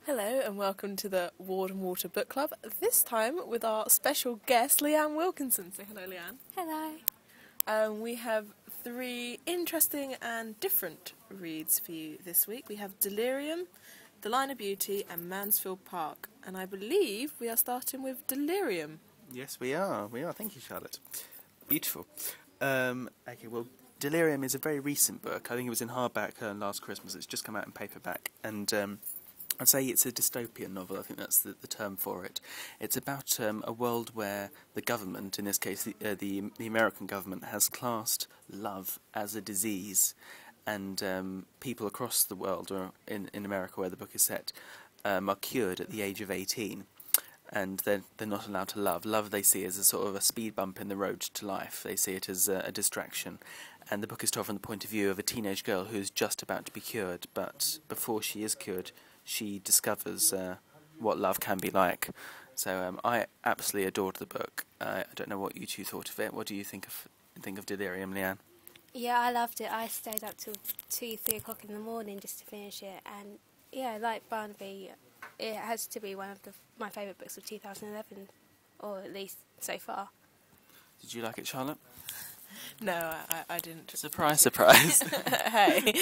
Hello and welcome to the Ward and Water Book Club, this time with our special guest Leanne Wilkinson. Say hello, Leanne. Hello. We have three interesting and different reads for you this week. We have Delirium, The Line of Beauty and Mansfield Park, and I believe we are starting with Delirium. Yes, we are. Thank you, Charlotte. Beautiful. Okay, well, Delirium is a very recent book. I think it was in hardback last Christmas. It's just come out in paperback, and I'd say it's a dystopian novel. I think that's the term for it. It's about a world where the government, in this case the American government, has classed love as a disease, and people across the world, or in America where the book is set, are cured at the age of 18. And they're not allowed to love. Love they see as a sort of a speed bump in the road to life. They see it as a distraction. And the book is told from the point of view of a teenage girl who's just about to be cured, but before she is cured, she discovers what love can be like. So I absolutely adored the book. I don't know what you two thought of it. What do you think of Delirium, Leanne? Yeah, I loved it. I stayed up till 2-3 o'clock in the morning just to finish it. And yeah, like Barnaby, it has to be one of my favourite books of 2011, or at least so far. Did you like it, Charlotte? No, I didn't. Surprise, surprise. Hey,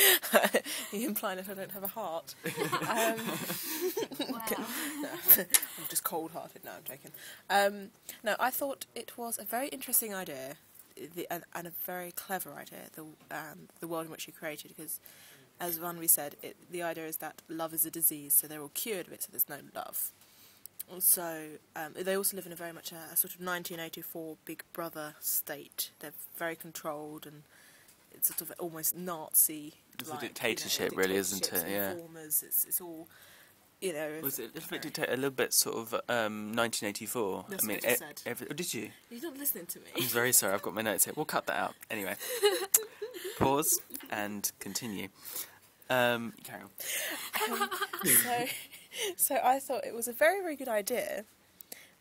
you're implying that I don't have a heart. Wow. I'm just cold-hearted. No, I'm joking. No, I thought it was a very interesting idea, and a very clever idea, the world in which you created, because, as Vanby said, the idea is that love is a disease, so they're all cured of it, so there's no love. So they also live in a very much a sort of 1984 Big Brother state. They're very controlled, and it's sort of almost Nazi. It's a dictatorship, really, isn't it? Yeah. Informers, it's all, you know. Was it a little bit sort of 1984? That's I mean, what I just said. Oh, did you? You're not listening to me. I'm very sorry. I've got my notes here. We'll cut that out anyway. Pause and continue. Carry on. So I thought it was a very, very good idea,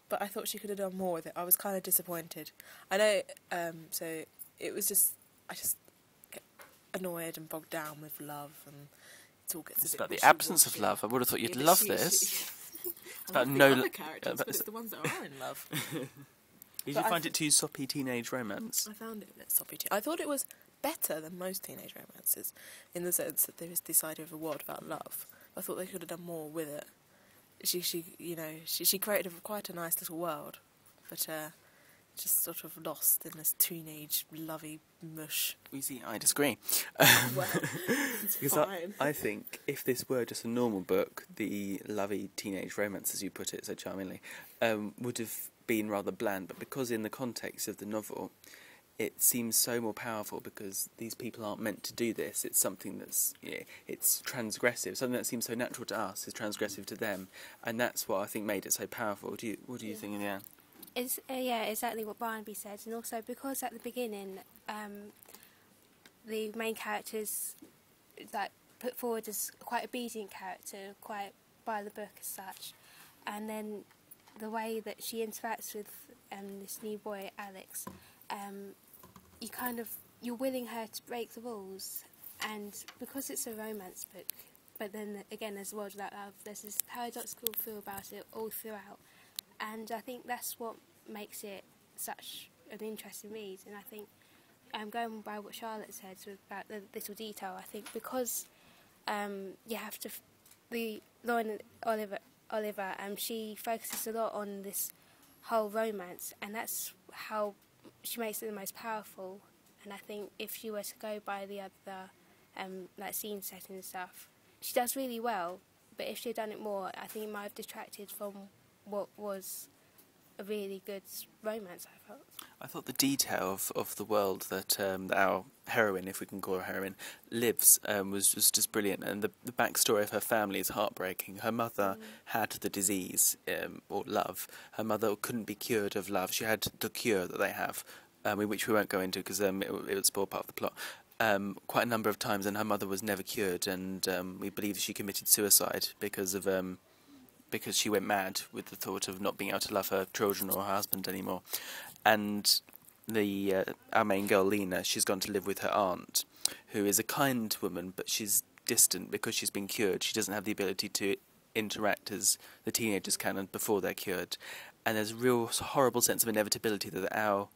but I thought she could have done more with it. I was kind of disappointed. I know, so it was just, I just get annoyed and bogged down with love, and it all gets It's a bit about the wishy-washy. absence of love. I would have thought you'd love this. I about love no the lo- other characters, but it's the ones that are in love. Did But you find it too soppy teenage romance? I found it a bit soppy too. I thought it was better than most teenage romances, in the sense that there is this idea of a world about love. I thought they could have done more with it. She created quite a nice little world, but just sort of lost in this teenage lovey mush. You see, I disagree. Well, it's Because fine. I think if this were just a normal book, the lovey teenage romance, as you put it so charmingly, would have been rather bland. But because in the context of the novel, it seems so more powerful, because these people aren't meant to do this. It's something that's, it's transgressive. Something that seems so natural to us is transgressive to them, and that's what I think made it so powerful. What do you think, Leanne? It's yeah, exactly what Barnaby said, and also because at the beginning, the main character's like put forward as quite obedient character, quite by the book as such, and then the way that she interacts with this new boy Alex, you're willing her to break the rules, and because it's a romance book, but then again there's a world without love, there's this paradoxical feel about it all throughout, and I think that's what makes it such an interesting read. And I think, going by what Charlotte said about the little detail, I think because you have to, Lauren Oliver, she focuses a lot on this whole romance, and that's how she makes it the most powerful. And I think if she were to go by the other like scene setting and stuff, she does really well, but if she had done it more, I think it might have detracted from what was a really good romance, I thought. I thought the detail of the world that our heroine, if we can call her heroine, lives was just brilliant, and the backstory of her family is heartbreaking. Her mother had the disease, or love. Her mother couldn't be cured of love. She had the cure that they have, which we won't go into because it would spoil part of the plot. Quite a number of times, and her mother was never cured, and we believe she committed suicide because she went mad with the thought of not being able to love her children or her husband anymore. And our main girl, Lena, she's gone to live with her aunt, who is a kind woman, but she's distant because she's been cured. She doesn't have the ability to interact as the teenagers can and before they're cured. And there's a real horrible sense of inevitability that our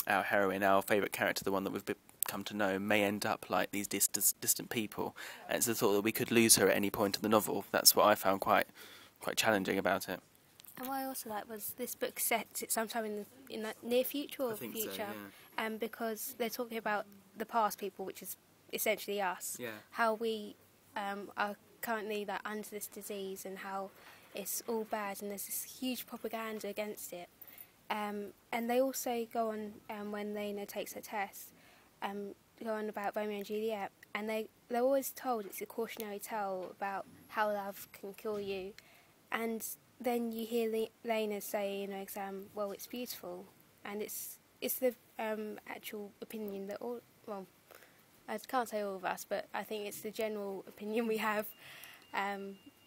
heroine, our favourite character, the one that we've come to know, may end up like these distant people. And it's the thought that we could lose her at any point in the novel. That's what I found quite challenging about it. And what I also like was this book sets it sometime in the near future or I think future, so, yeah. Because they're talking about the past people, which is essentially us. Yeah. How we are currently like under this disease and how it's all bad and there's this huge propaganda against it. And they also go on when Lena takes her test, go on about Romeo and Juliet, and they're always told it's a cautionary tale about how love can kill you, and then you hear Lena say in her exam, well, it's beautiful, and it's the actual opinion that I can't say all of us, but I think it's the general opinion we have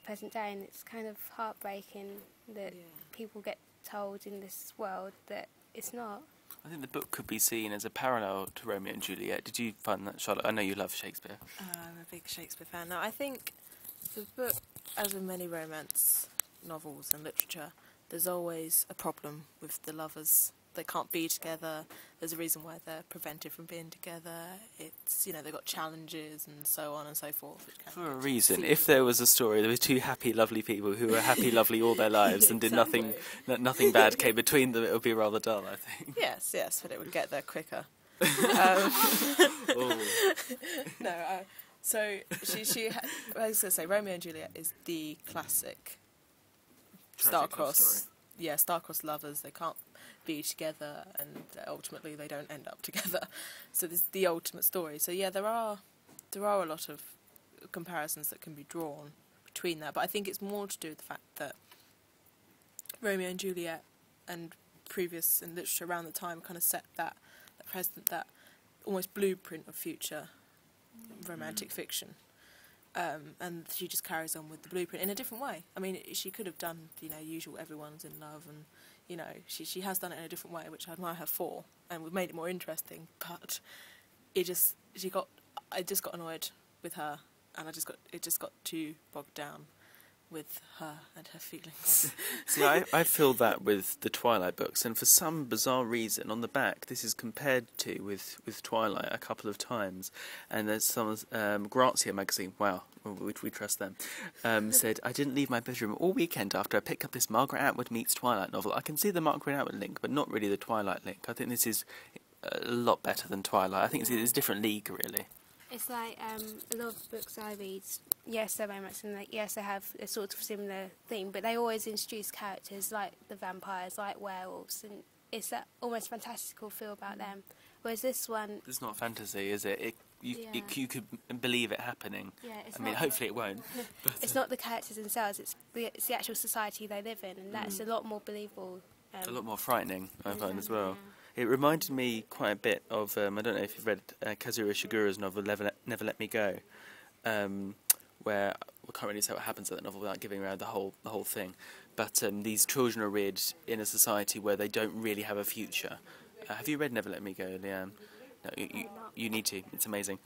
present day, and it's kind of heartbreaking that people get told in this world that it's not. I think the book could be seen as a parallel to Romeo and Juliet. Did you find that, Charlotte? I know you love Shakespeare. I'm a big Shakespeare fan. Now, I think the book, as with many romance novels and literature, there's always a problem with the lovers. They can't be together. There's a reason why they're prevented from being together. It's, they've got challenges and so on and so forth. For a reason. If there was a story, there were two happy, lovely people who were happy, lovely all their lives and did nothing bad came between them, it would be rather dull, I think. Yes, but it would get there quicker. So I was going to say, Romeo and Juliet is the classic star-crossed lovers. They can't be together, and ultimately they don't end up together. So this is the ultimate story. So yeah, there are a lot of comparisons that can be drawn between that, but I think it's more to do with the fact that Romeo and Juliet and previous in literature around the time kind of set that precedent, that almost blueprint of future romantic fiction. And she just carries on with the blueprint in a different way. I mean, she could have done, usual everyone's in love, and, she has done it in a different way, which I admire her for, and we've made it more interesting, but I just got annoyed with her, and it just got too bogged down with her and her feelings. See, I feel that with the Twilight books, and for some bizarre reason, on the back, this is compared to with Twilight a couple of times, and there's some Grazia magazine, wow, we trust them, said, I didn't leave my bedroom all weekend after I picked up this Margaret Atwood meets Twilight novel. I can see the Margaret Atwood link, but not really the Twilight link. I think this is a lot better than Twilight. I think it's a different league, really. It's like a lot of books I read, yes, they're romance, and yes, they have a sort of similar theme, but they always introduce characters like the vampires, like werewolves, and it's that almost fantastical feel about them. Whereas this one... It's not fantasy, is it? You could believe it happening. Yeah, hopefully it won't. But, it's not the characters themselves, it's the actual society they live in, and that's a lot more believable. A lot more frightening, I find, as well. Yeah. It reminded me quite a bit of, I don't know if you've read Kazuo Ishiguro's novel, Never Let Me Go, where, I can't really say what happens in that novel without giving away the whole thing, but these children are reared in a society where they don't really have a future. Have you read Never Let Me Go, Leanne? No, you need to, it's amazing.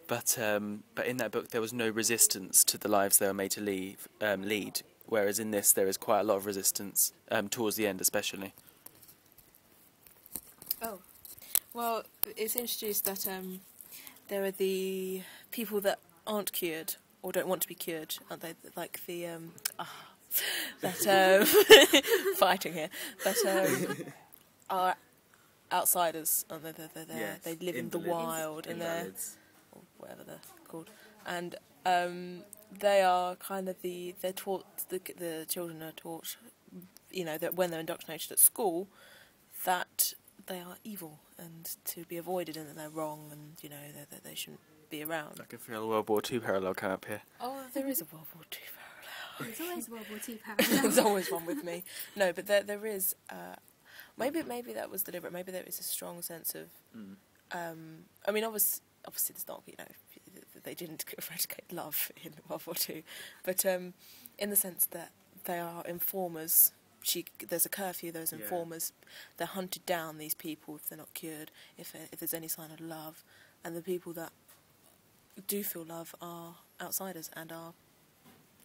But in that book there was no resistance to the lives they were made to lead, whereas in this there is quite a lot of resistance, towards the end especially. Oh, well, it's introduced that there are the people that aren't cured or don't want to be cured, aren't they? Like the fighting here, that are outsiders. Aren't they? Yes, they live in the wild, in their, or whatever they're called, and they are kind of they're taught, the children are taught, that when they're indoctrinated at school, that they are evil and to be avoided, and that they're wrong, and that they shouldn't be around. I can feel a World War II parallel come up here. Oh, there is a World War II parallel. There's always a World War II parallel. There's always one with me. No, but there is. Maybe that was deliberate. Maybe there is a strong sense of. I mean, obviously, there's not. They didn't eradicate love in World War II, but in the sense that they are informers. There's a curfew, there's informers, they're hunted down, these people, if they're not cured, if there's any sign of love, and the people that do feel love are outsiders and are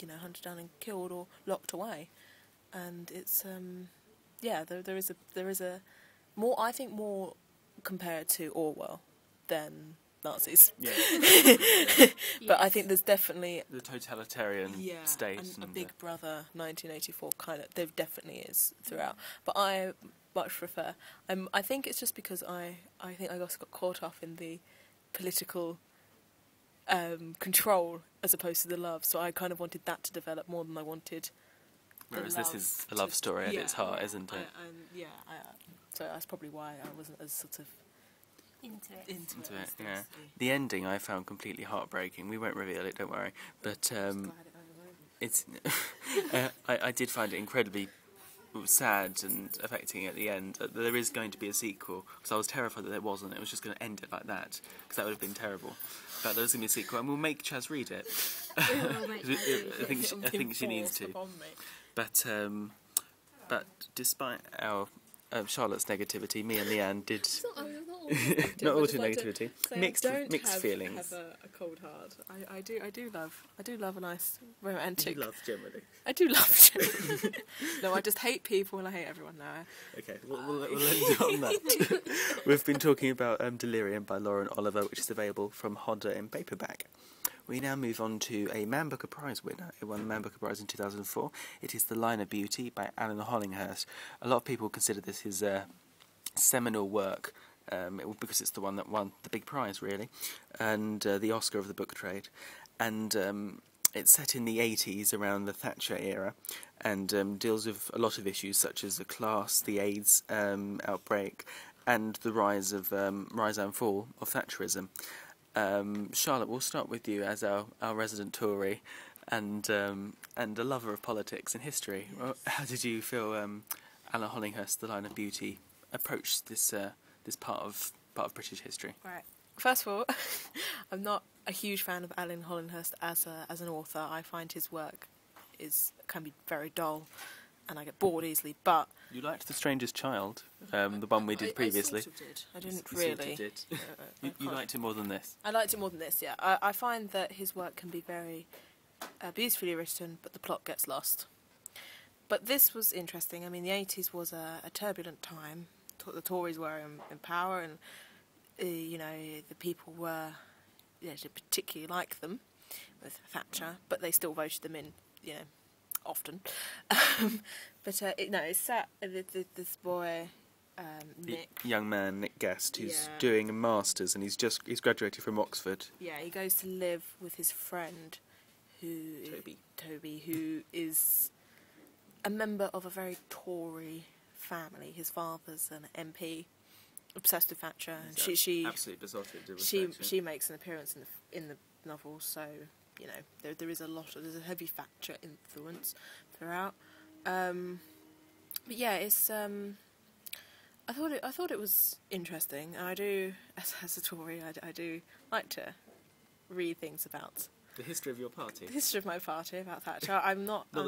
hunted down and killed or locked away. And it's there is a more, I think, more compared to Orwell than Nazis. Yeah. But I think there's definitely The totalitarian state. and a Big Brother 1984 kind of, there definitely is throughout. But I much prefer. I think it's just because I think I got caught up in the political control as opposed to the love. So I kind of wanted that to develop more than I wanted. Whereas this is a love story at its heart, isn't it? So that's probably why I wasn't as sort of into it. into it. Yeah. The ending I found completely heartbreaking. We won't reveal it, don't worry. But it's I did find it incredibly sad and affecting at the end. There is going to be a sequel, because I was terrified that there wasn't. It was just going to end it like that, because that would have been terrible. But there's going to be a sequel, and we'll make Chaz read it. I think she needs to. But despite our Charlotte's negativity, me and Leanne did. Not all too negativity. Mixed feelings. Have a cold heart. I do love a nice romantic. You love generally. I do love generally. No, I just hate people and I hate everyone now. Okay, we'll end it on that. We've been talking about Delirium by Lauren Oliver, which is available from Hodder in paperback. We now move on to a Man Booker Prize winner. It won the Man Booker Prize in 2004. It is The Line of Beauty by Alan Hollinghurst. A lot of people consider this his seminal work, because it's the one that won the big prize, really, and the Oscar of the book trade. And it's set in the 80s, around the Thatcher era, and deals with a lot of issues such as the class, the AIDS outbreak, and the rise and fall of Thatcherism. Charlotte, we'll start with you as our resident Tory and a lover of politics and history. Well, how did you feel Alan Hollinghurst, The Line of Beauty, approached this part of British history? Right. First of all, I'm not a huge fan of Alan Hollinghurst as an author. I find his work can be very dull, and I get bored easily. But you liked The Stranger's Child, the one we did previously. I sort of did. I didn't really. Sort of did. You liked it more than this. I liked it more than this. Yeah, I find that his work can be very beautifully written, but the plot gets lost. But this was interesting. I mean, the 80s was a turbulent time. The Tories were in power, and the people were didn't particularly like them with Thatcher, but they still voted them in, often. But it's set. This boy, Nick, young man Nick Guest, who's doing a masters, and he's graduated from Oxford. Yeah, he goes to live with his friend, Toby, who is a member of a very Tory family. His father's an MP, obsessed with Thatcher, and she absolutely besotted with Thatcher. She makes an appearance in the novel, so there is there's a heavy Thatcher influence throughout. But yeah, it's I thought it was interesting. And I do, as a Tory, I do like to read things about the history of your party. The history of my party, about Thatcher. I'm not a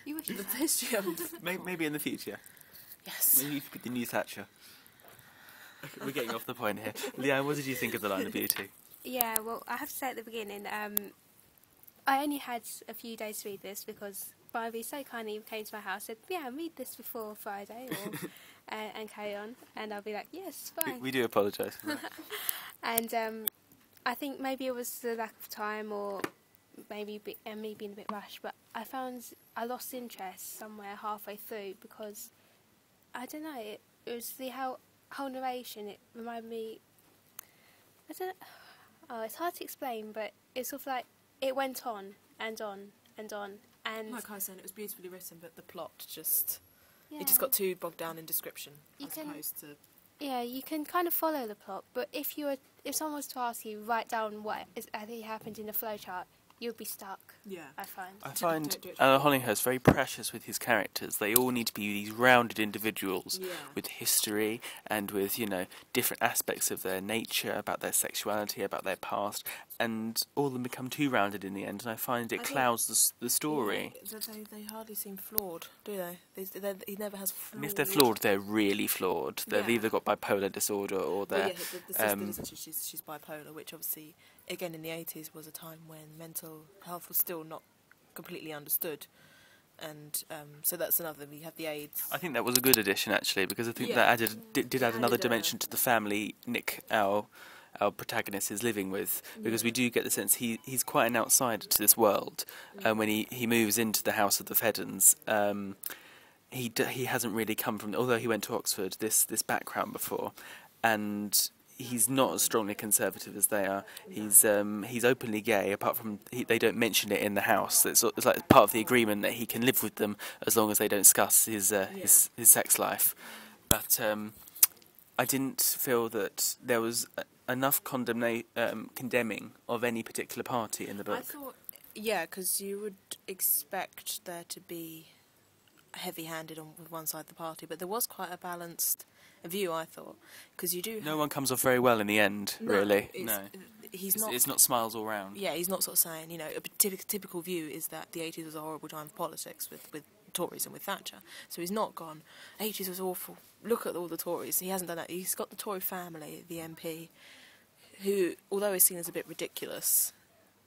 You wish the history of maybe in the future. Yes. Maybe you could be the new Thatcher. We're getting off the point here. Leanne, what did you think of The Line of Beauty? Yeah, well, I have to say at the beginning, I only had a few days to read this because Barbie so kindly came to my house and said, yeah, read this before Friday and carry on. And I'll be like, yes, fine. We do apologise for that. And I think maybe it was the lack of time or maybe me being a bit rushed, but I found I lost interest somewhere halfway through because, I don't know, it was the whole narration. It reminded me, it's hard to explain, but it's sort of like it went on and on and on. And like I was saying, it was beautifully written, but the plot it just got too bogged down in description opposed to. Yeah, you can kind of follow the plot, but if someone was to ask you, write down what actually happened in the flowchart, you'd be stuck. Yeah, I find Alan Hollinghurst very precious with his characters. They all need to be these rounded individuals with history and with different aspects of their nature, about their sexuality, about their past, and all of them become too rounded in the end. And I find it clouds the story. Yeah, they hardly seem flawed, do they? He never has flawed. And if they're flawed, they're really flawed. They've either got bipolar disorder or they're. The sister, isn't she? She's bipolar, which obviously again, in the 80s was a time when mental health was still not completely understood. And so that's another. We have the AIDS. I think that was a good addition, actually, because I think Yeah. that did add another added a- dimension to the family Nick, our protagonist, is living with, because we do get the sense he's quite an outsider to this world. When he moves into the house of the Feddens, he hasn't really come from, although he went to Oxford, this background before, and he's not as strongly conservative as they are. He's openly gay, apart from they don't mention it in the house. It's like part of the agreement that he can live with them as long as they don't discuss his sex life. But I didn't feel that there was enough condemning of any particular party in the book. I thought, yeah, because you would expect there to be heavy-handed on with one side of the party, but there was quite a balanced view, I thought, because you do. No one comes off very well in the end, really. No, It's not smiles all round. Yeah, he's not sort of saying, a typical view is that the 80s was a horrible time for politics with Tories and with Thatcher. So he's not gone, 80s was awful, look at all the Tories. He hasn't done that. He's got the Tory family, the MP, who, although is seen as a bit ridiculous,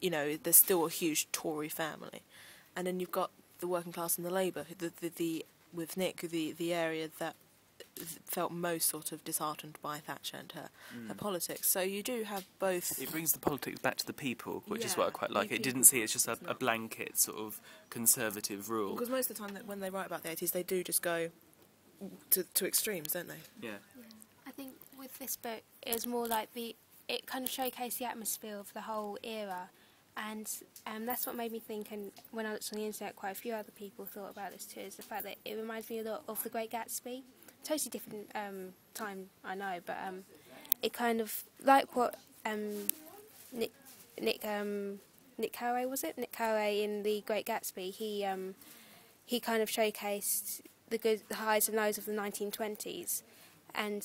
there's still a huge Tory family. And then you've got the working class and the Labour, with Nick, the area that felt most sort of disheartened by Thatcher and her politics. So you do have both. It brings the politics back to the people, which is what I quite like. It didn't see it's just a blanket sort of conservative rule. Because most of the time when they write about the 80s, they do just go to extremes, don't they? Yeah. I think with this book, it was more like it kind of showcased the atmosphere of the whole era, and that's what made me think, and when I looked on the internet, quite a few other people thought about this too, is the fact that it reminds me a lot of The Great Gatsby. Totally different time, I know, but it kind of, like what Nick Carraway, was it? Nick Carraway in The Great Gatsby, he kind of showcased the highs and lows of the 1920s, and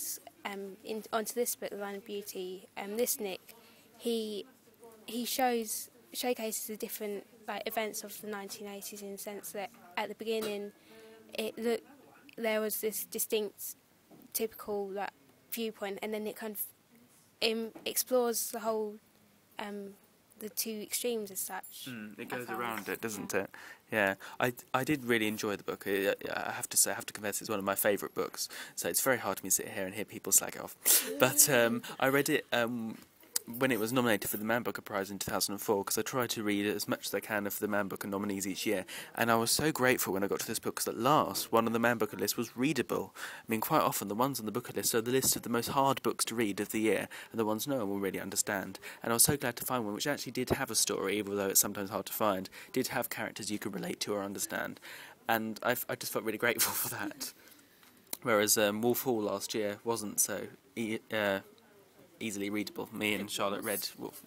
onto this book, The Line of Beauty, this Nick, he showcases the different events of the 1980s, in the sense that at the beginning there was this distinct, typical viewpoint, and then it kind of explores the whole, the two extremes as such. It goes around it, doesn't it? Yeah, I did really enjoy the book. I have to confess, it's one of my favourite books. So it's very hard for me to sit here and hear people slag it off. But I read it when it was nominated for the Man Booker Prize in 2004, because I try to read as much as I can of the Man Booker nominees each year, and I was so grateful when I got to this book, because at last one on the Man Booker list was readable. I mean, quite often the ones on the Booker list are the list of the most hard books to read of the year, and the ones no one will really understand. And I was so glad to find one which actually did have a story, even though it's sometimes hard to find, did have characters you could relate to or understand, and I just felt really grateful for that. Whereas Wolf Hall last year wasn't so easily readable. Me and Charlotte read Wolf.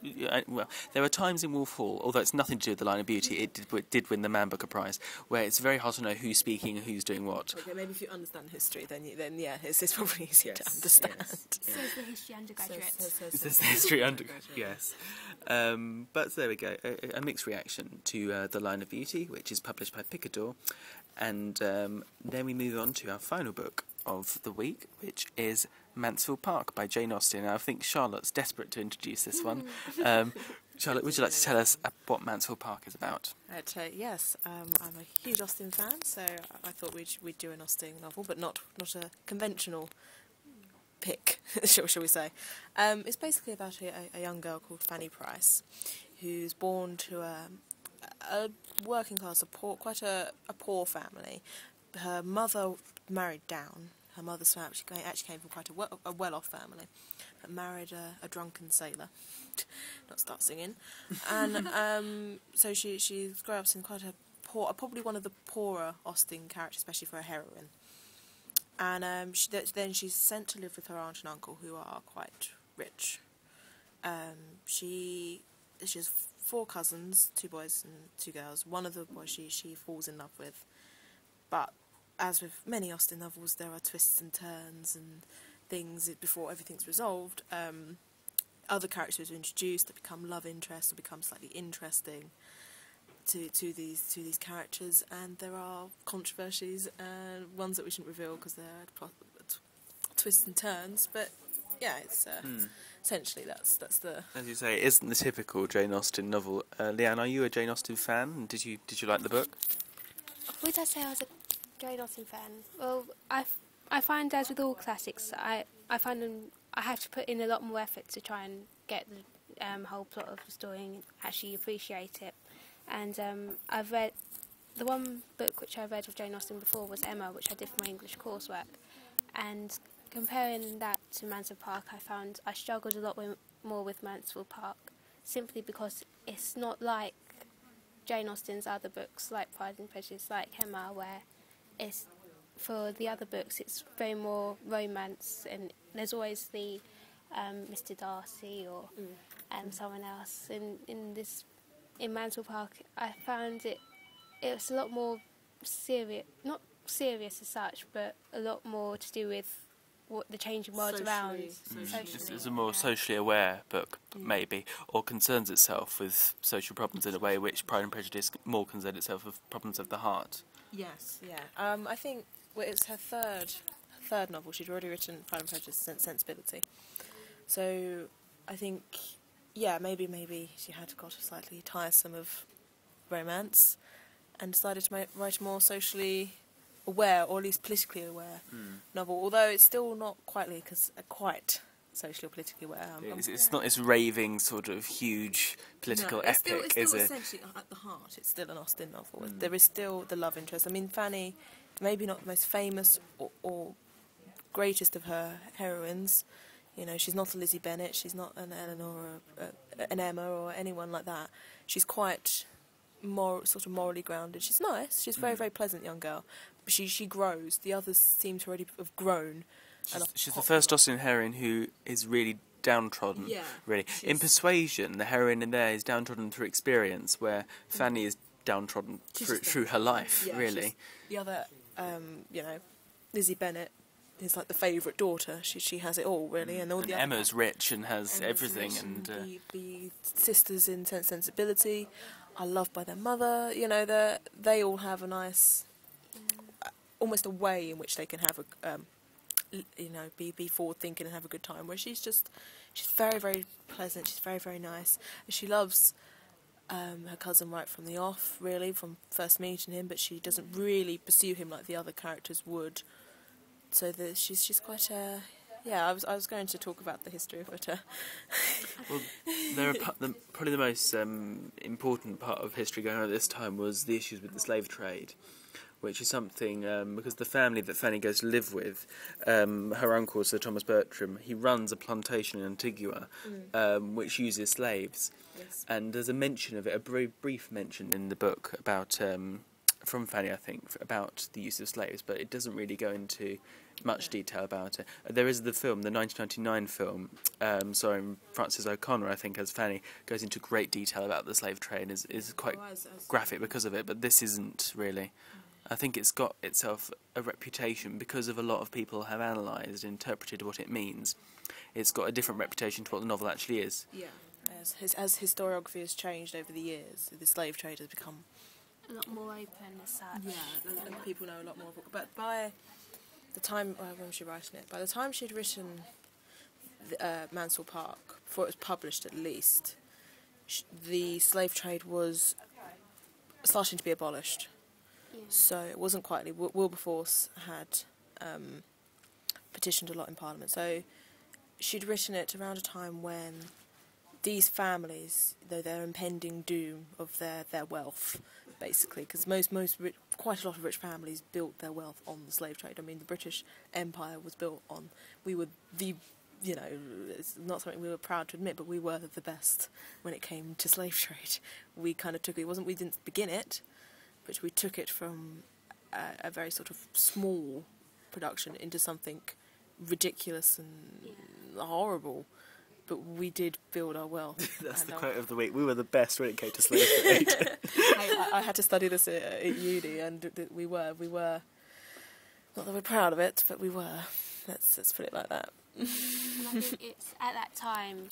Well, there were times in Wolf Hall, although it's nothing to do with The Line of Beauty, it did win the Man Booker Prize, where it's very hard to know who's speaking and who's doing what. Okay, maybe if you understand history, then yeah, it's probably easier to understand. Says the history undergraduate. It's the history undergraduate, yes. But there we go, a mixed reaction to The Line of Beauty, which is published by Picador, and then we move on to our final book of the week, which is Mansfield Park by Jane Austen. Now, I think Charlotte's desperate to introduce this one. Charlotte, would you like to tell us what Mansfield Park is about? Yes, I'm a huge Austen fan, so I thought we'd do an Austen novel, but not a conventional pick, shall we say. It's basically about a young girl called Fanny Price, who's born to a working class, quite a poor family. Her mother married down. Her mother's family actually came from quite a well-off family, but married a drunken sailor. Not start singing. And so she grew up in quite a poor, probably one of the poorer Austen characters, especially for a heroine. And then she's sent to live with her aunt and uncle, who are quite rich. She has 4 cousins, 2 boys and 2 girls. One of the boys she falls in love with, but as with many Austen novels, there are twists and turns and things before everything's resolved. Other characters are introduced that become love interests or become slightly interesting to these characters, and there are controversies and ones that we shouldn't reveal because they're twists and turns. But yeah, it's essentially that's the. As you say, it isn't the typical Jane Austen novel. Leanne, are you a Jane Austen fan? Did you like the book? Would I say I was a Jane Austen fan? Well, I find, as with all classics, I find them, I have to put in a lot more effort to try and get the whole plot of the story and actually appreciate it. And I've read, the one book which I read of Jane Austen before was Emma, which I did for my English coursework. And comparing that to Mansfield Park, I found I struggled a lot more with Mansfield Park, simply because it's not like Jane Austen's other books, like Pride and Prejudice, like Emma, where it's, for the other books, it's very more romance, and there's always the Mr. Darcy or someone else. In Mansfield Park, I found it was a lot more serious, not serious as such, but a lot more to do with what the changing world around. It's a more socially aware book, maybe, or concerns itself with social problems in a way which Pride and Prejudice more concerns itself with problems of the heart. Yes, yeah. I think it's her third novel. She'd already written Pride and Prejudice and Sensibility. So I think, yeah, maybe she had got a slightly tiresome of romance and decided to write a more socially aware, or at least politically aware novel, although it's still not quite socially or politically aware. It's not this raving sort of huge political epic, it's is it? Essentially, at the heart, it's still an Austen novel. There is still the love interest. I mean, Fanny, maybe not the most famous or greatest of her heroines. You know, she's not a Lizzie Bennet, she's not an Eleanor or an Emma or anyone like that. She's quite sort of morally grounded. She's nice. She's a very, very pleasant young girl. But she grows. The others seem to already have grown. She's the first Austen heroine who is really downtrodden. Yeah, really. In Persuasion, the heroine in there is downtrodden through experience, where Fanny is downtrodden through her life. Yeah, really. The other, Lizzie Bennet is like the favourite daughter. She has it all, really, and all the Emma's rich and has everything, and the sisters in Sensibility are loved by their mother. You know, they all have a nice, almost a way in which they can have be forward thinking and have a good time. Where she's very, very pleasant. She's very, very nice. And she loves her cousin right from the off, really, from first meeting him. But she doesn't really pursue him like the other characters would. So she's quite a. Yeah, I was going to talk about the history of it. Well, probably the most important part of history going on at this time was the issues with the slave trade, which is something, because the family that Fanny goes to live with, her uncle, Sir Thomas Bertram, he runs a plantation in Antigua, which uses slaves. Yes. And there's a mention of it, a very brief mention in the book about, from Fanny, I think, about the use of slaves, but it doesn't really go into much detail about it. There is the film, the 1999 film, starring Frances O'Connor, I think, as Fanny, goes into great detail about the slave trade, is quite graphic because of it, but this isn't really. I think it's got itself a reputation because of a lot of people have analysed and interpreted what it means. It's got a different reputation to what the novel actually is. Yeah, as historiography has changed over the years, the slave trade has become a lot more open as such. Yeah, and people know a lot more. But by the time, when was she writing it? By the time she'd written Mansfield Park, before it was published at least, the slave trade was starting to be abolished. Yeah. So it wasn't quite. Wilberforce had petitioned a lot in Parliament. So she'd written it around a time when these families, though their impending doom of their wealth, basically, because quite a lot of rich families built their wealth on the slave trade. I mean, the British Empire was built on. We were it's not something we were proud to admit, but we were the best when it came to slave trade. We kind of took it. We didn't begin it, but we took it from a very sort of small production into something ridiculous and horrible. But we did build our wealth. That's the quote of the week. We were the best when it came to slave trade. I had to study this at uni, and we were. Not that we're proud of it, but we were. Let's put it like that. And I think it's at that time,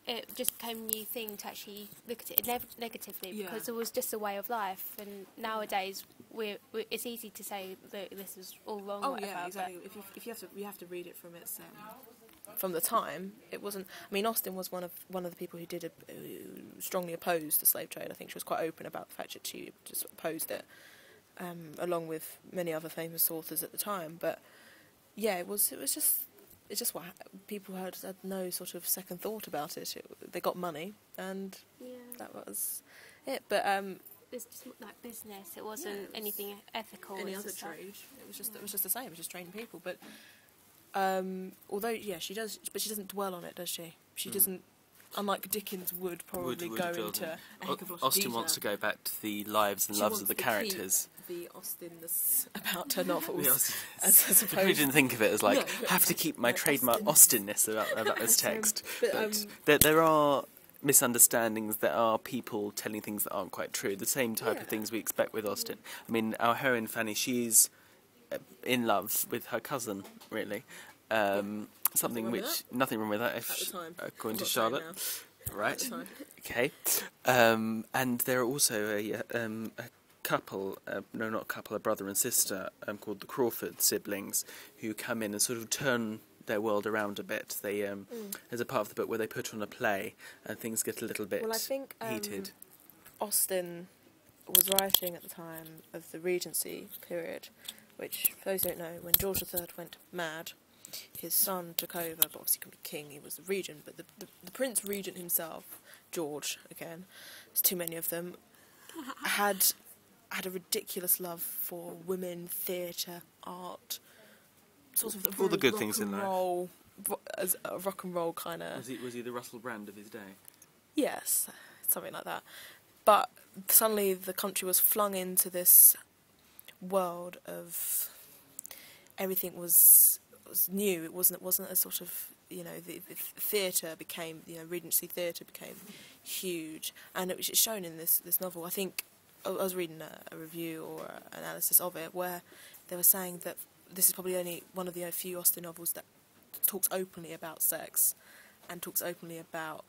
it just became a new thing to actually look at it negatively, Yeah. because it was just a way of life. And nowadays, it's easy to say that this is all wrong. Oh whatever, yeah, exactly. If you have to read it from its from the time. It wasn't. I mean, Austen was one of the people who did strongly oppose the slave trade. I think she was quite open about the fact that she just opposed it, along with many other famous authors at the time. But yeah, it's just what people had no sort of second thought about it. They got money, and that was it. But it's just like business. It wasn't anything ethical. any and other stuff. trade. It was just the same. It was just training people. But although she does, but she doesn't dwell on it, does she? She doesn't. Unlike Dickens would probably go into a heck of a lot of Austen detail. wants to go back to the lives and loves of the characters. The Austenness about her novels, The Austenness. as We opposed. didn't think of it as like, No, have to keep my like trademark Austenness. Austenness about this text. But, There are misunderstandings, there are people telling things that aren't quite true, the same type of things we expect with Austen. I mean, our heroine Fanny, she's in love with her cousin, really. Something nothing wrong with that, At the time. according to Not Charlotte. saying now. Right. At the time. Okay. And there are also a couple, no, not a couple, a brother and sister, called the Crawford siblings, who come in and sort of turn their world around a bit. They there's a part of the book where they put on a play, and things get a little bit Well, I think heated. Austen was writing at the time of the Regency period, which, for those who don't know, when George III went mad, his son took over, but obviously couldn't be king, he was the regent, but the Prince Regent himself, George, again, there's too many of them, had a ridiculous love for women, theatre, art, sort of All the good things in life. as a rock and roll kind of... Was he the Russell Brand of his day? Yes, something like that. But suddenly the country was flung into this world of everything was new. It wasn't a sort of, the theatre became, Regency theatre became huge, and it was shown in this novel. I think I was reading a review or analysis of it where they were saying that this is probably only one of the few Austen novels that talks openly about sex and talks openly about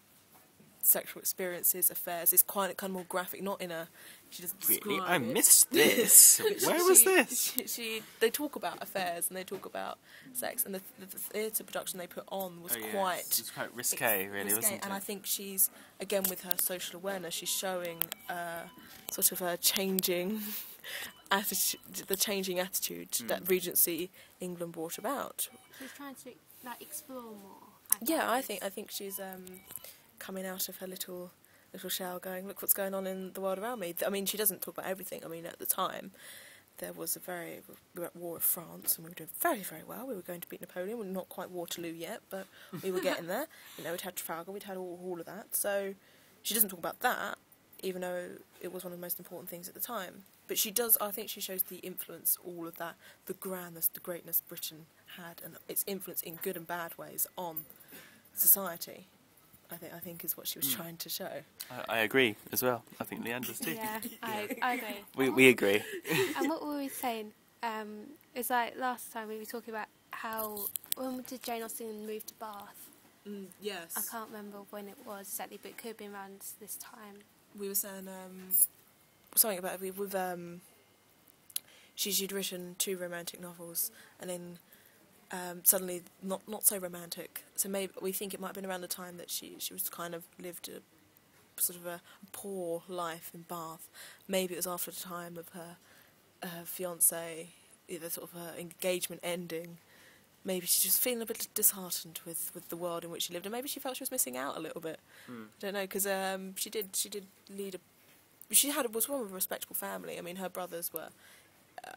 sexual experiences, affairs. It's kind of more graphic, not in a... She doesn't Really? describe I it. missed this. Where was this? They talk about affairs and they talk about sex, and the theatre production they put on was quite... It was quite risque, really, risque, wasn't it? and I think she's, again with her social awareness, she's showing sort of a changing attitude, the changing attitude that Regency England brought about. She's trying to explore more. Yeah, I think she's coming out of her little shell, going, look what's going on in the world around me. I mean, she doesn't talk about everything. I mean, at the time, we were at war with France, and we were doing very, very well. We were going to beat Napoleon. We're not quite Waterloo yet, but we were getting there. We'd had Trafalgar, we'd had all of that. So she doesn't talk about that, even though it was one of the most important things at the time. But she does, I think she shows the influence, all of that, the grandness, the greatness Britain had, and its influence in good and bad ways on society. I think is what she was trying to show. I agree as well. I think Leanne does too. Yeah, I agree. We agree. And what were we saying? It's like last time we were talking about when did Jane Austen move to Bath? Yes. I can't remember when it was exactly, but it could have been around this time. We were saying something about she'd written 2 romantic novels, and then suddenly not so romantic. So maybe we think it might have been around the time that she was kind of lived a sort of a poor life in Bath. Maybe it was after the time of her fiancé, either sort of her engagement ending. Maybe she's just feeling a bit disheartened with the world in which she lived, and maybe she felt she was missing out a little bit. I don't know, because she did lead was from a respectable family. I mean, her brothers were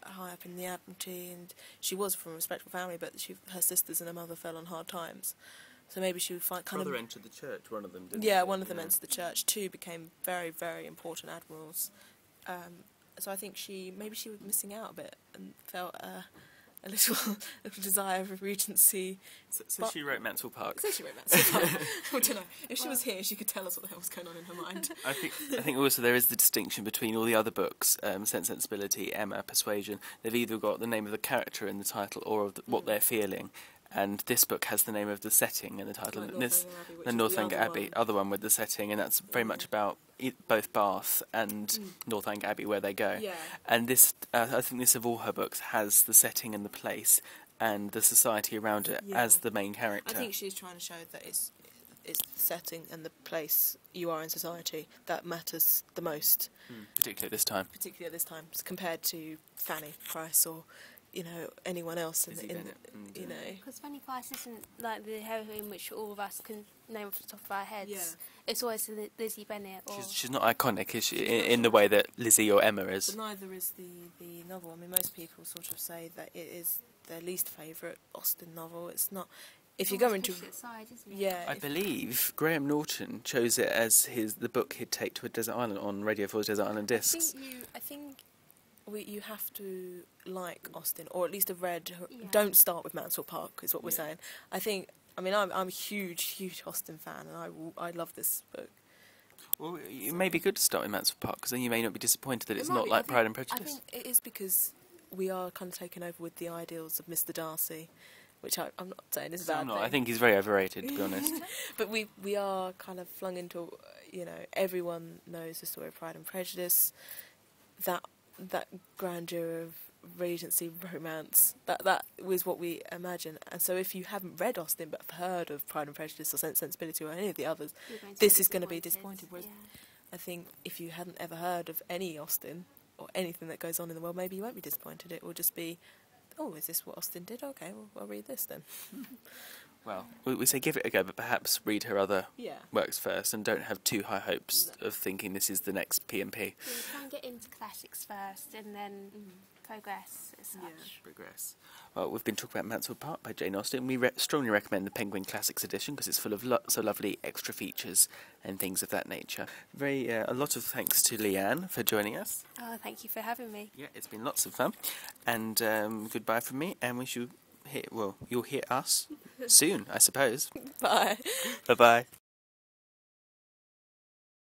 high up in the Admiralty, and she was from a respectable family, but her sisters and her mother fell on hard times. So maybe she would find Brother entered the church, one of them didn't. Yeah, one of them entered the church. 2 became very, very important admirals. So I think maybe she was missing out a bit and felt a little desire for Regency. So she wrote Mansfield Park. So she wrote Mansfield Park. I don't know. If she was here, she could tell us what the hell was going on in her mind. I think also there is the distinction between all the other books, Sense and Sensibility, Emma, Persuasion. They've either got the name of the character in the title or of what they're feeling, and this book has the name of the setting and the title. Like And this, Northanger Abbey, which the is Northanger the other Abbey, one. other one with the setting, and that's very much about both Bath and Northanger Abbey, where they go. Yeah. And this, I think this of all her books has the setting and the place and the society around it Yeah. as the main character. I think she's trying to show that it's the setting and the place you are in society that matters the most, Particularly this time. particularly at this time, compared to Fanny Price or, you know, anyone else in Lizzie the, Bennet and, you know. Because Fanny Price isn't like the heroine which all of us can name off the top of our heads. Yeah. It's always Lizzie Bennet or... She's not iconic, is she? She's In not. the way that Lizzie or Emma is. But neither is the novel. I mean, most people sort of say that it is their least favourite Austen novel. It's not. If you go into Aside, isn't it? yeah, I believe Graham Norton chose it as the book he'd take to a desert island on Radio 4's Desert Island Discs. I think you have to like Austen, or at least have read. Yeah. Don't start with Mansfield Park, is what we're Yeah. saying. I think. I mean, I'm a huge Austen fan, and I love this book. Well, it may be good to start with Mansfield Park, because then you may not be disappointed that it's It might not be- like I think- Pride and I Prejudice. think it is because we are kind of taken over with the ideals of Mr. Darcy, which I'm not saying is a So bad I'm not. thing. I think he's very overrated, to be honest. But we are kind of flung into, you know, everyone knows the story of Pride and Prejudice, that grandeur of Regency romance, that was what we imagine. And so if you haven't read Austen but have heard of Pride and Prejudice or Sense and Sensibility or any of the others, this is going to be disappointed. Whereas I think if you hadn't ever heard of any Austen or anything that goes on in the world, maybe you won't be disappointed. It will just be, oh, is this what Austen did? Okay, well, I'll read this then. Well, we say give it a go, but perhaps read her other Yeah. works first, and don't have too high hopes of thinking this is the next P&P. So you can get into classics first and then progress as such. Yeah. Progress. Well, we've been talking about Mansfield Park by Jane Austen. We strongly recommend the Penguin Classics edition because it's full of lots of lovely extra features and things of that nature. A lot of thanks to Leanne for joining us. Oh, thank you for having me. Yeah, it's been lots of fun. And goodbye from me, and we shall you'll hear us soon, I suppose. Bye. Bye-bye.